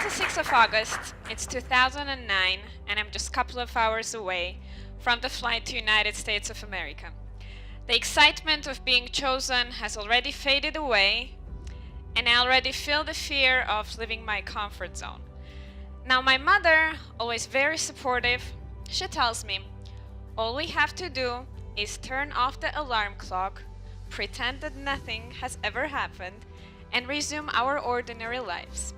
26th of August, it's 2009, and I'm just a couple of hours away from the flight to United States of America. The excitement of being chosen has already faded away, and I already feel the fear of leaving my comfort zone. Now, my mother, always very supportive, she tells me, all we have to do is turn off the alarm clock, pretend that nothing has ever happened, and resume our ordinary lives.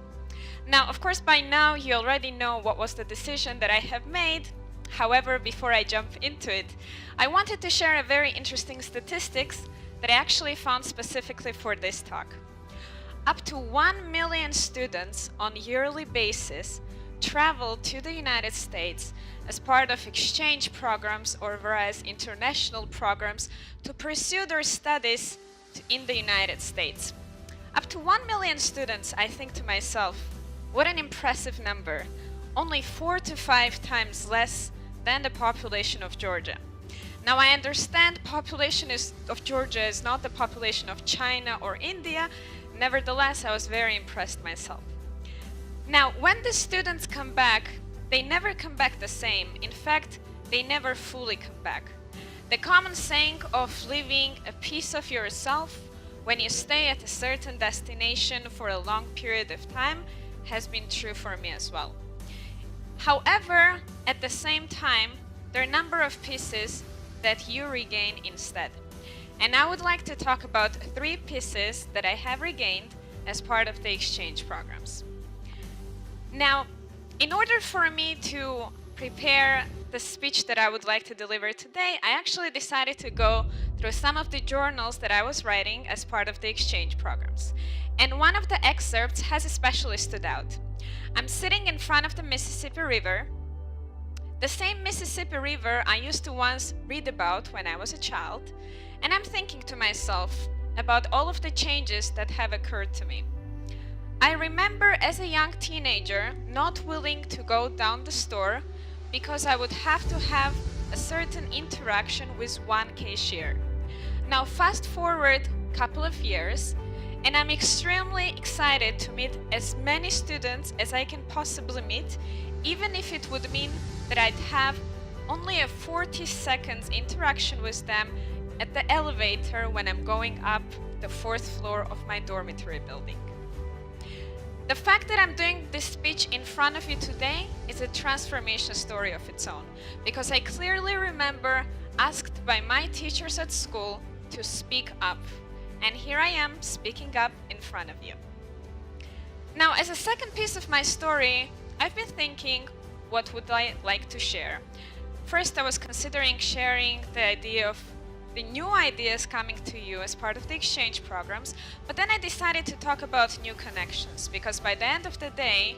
Now, of course, by now you already know what was the decision that I have made. However, before I jump into it, I wanted to share a very interesting statistics that I actually found specifically for this talk. Up to 1 million students on a yearly basis travel to the United States as part of exchange programs or various international programs to pursue their studies in the United States. Up to 1 million students, I think to myself, what an impressive number. Only 4 to 5 times less than the population of Georgia. Now, I understand population of Georgia is not the population of China or India. Nevertheless, I was very impressed myself. Now, when the students come back, they never come back the same. In fact, they never fully come back. The common saying of leaving a piece of yourself when you stay at a certain destination for a long period of time has been true for me as well. However, at the same time, there are a number of pieces that you regain instead. And I would like to talk about 3 pieces that I have regained as part of the exchange programs. Now, in order for me to prepare the speech that I would like to deliver today, I actually decided to go through some of the journals that I was writing as part of the exchange programs. And one of the excerpts has especially stood out. I'm sitting in front of the Mississippi River, the same Mississippi River I used to once read about when I was a child, and I'm thinking to myself about all of the changes that have occurred to me. I remember as a young teenager not willing to go down the store because I would have to have a certain interaction with one cashier. Now fast forward a couple of years, and I'm extremely excited to meet as many students as I can possibly meet, even if it would mean that I'd have only a 40 seconds interaction with them at the elevator when I'm going up the 4th floor of my dormitory building. The fact that I'm doing this speech in front of you today is a transformation story of its own, because I clearly remember asked by my teachers at school to speak up. And here I am speaking up in front of you. Now, as a second piece of my story, I've been thinking, what would I like to share? First, I was considering sharing the idea of the new ideas coming to you as part of the exchange programs, but then I decided to talk about new connections, because by the end of the day,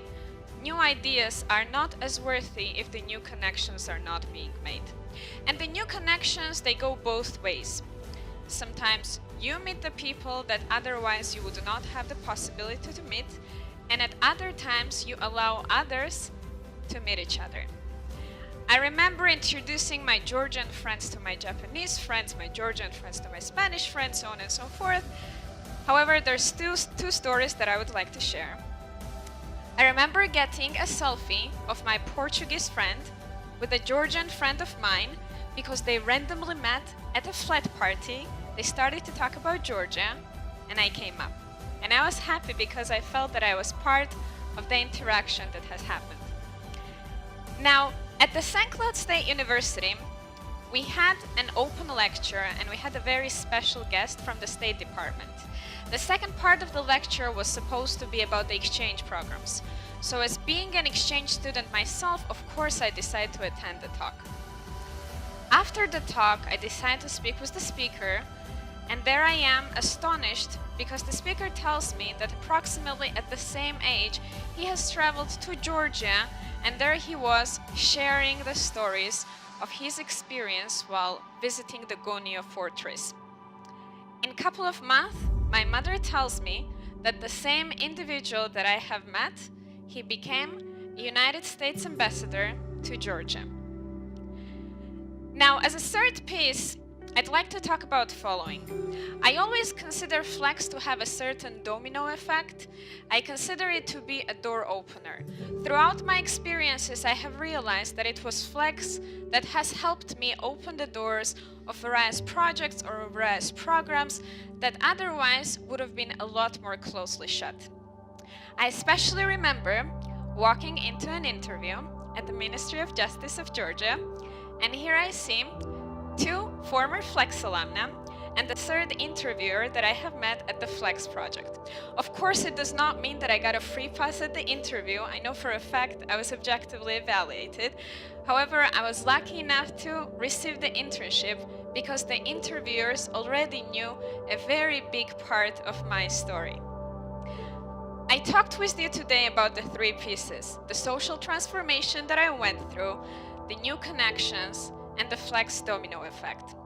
new ideas are not as worthy if the new connections are not being made. And the new connections, they go both ways. Sometimes you meet the people that otherwise you would not have the possibility to meet, and at other times you allow others to meet each other. I remember introducing my Georgian friends to my Japanese friends, my Georgian friends to my Spanish friends, so on and so forth. However, there's two stories that I would like to share. I remember getting a selfie of my Portuguese friend with a Georgian friend of mine because they randomly met at a flat party. They started to talk about Georgia, and I came up. And I was happy because I felt that I was part of the interaction that has happened. Now, at the St. Cloud State University, we had an open lecture, and we had a very special guest from the State Department. The second part of the lecture was supposed to be about the exchange programs. So as being an exchange student myself, of course I decided to attend the talk. After the talk, I decided to speak with the speaker, and there I am astonished because the speaker tells me that approximately at the same age he has traveled to Georgia, and there he was sharing the stories of his experience while visiting the Gonio fortress. In a couple of months, my mother tells me that the same individual that I have met, he became a United States ambassador to Georgia. Now, as a third piece, I'd like to talk about following. I always consider Flex to have a certain domino effect. I consider it to be a door opener. Throughout my experiences, I have realized that it was Flex that has helped me open the doors of various projects or various programs that otherwise would have been a lot more closely shut. I especially remember walking into an interview at the Ministry of Justice of Georgia, and here I see 2 former Flex alumna and the 3rd interviewer that I have met at the Flex project. Of course, it does not mean that I got a free pass at the interview. I know for a fact I was objectively evaluated. However, I was lucky enough to receive the internship because the interviewers already knew a very big part of my story. I talked with you today about the 3 pieces: the social transformation that I went through, the new connections, and the Flex domino effect.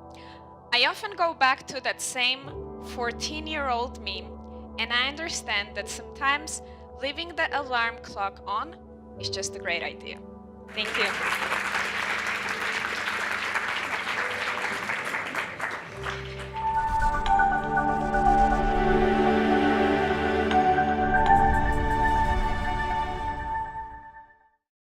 I often go back to that same 14-year-old me, and I understand that sometimes leaving the alarm clock on is just a great idea. Thank you.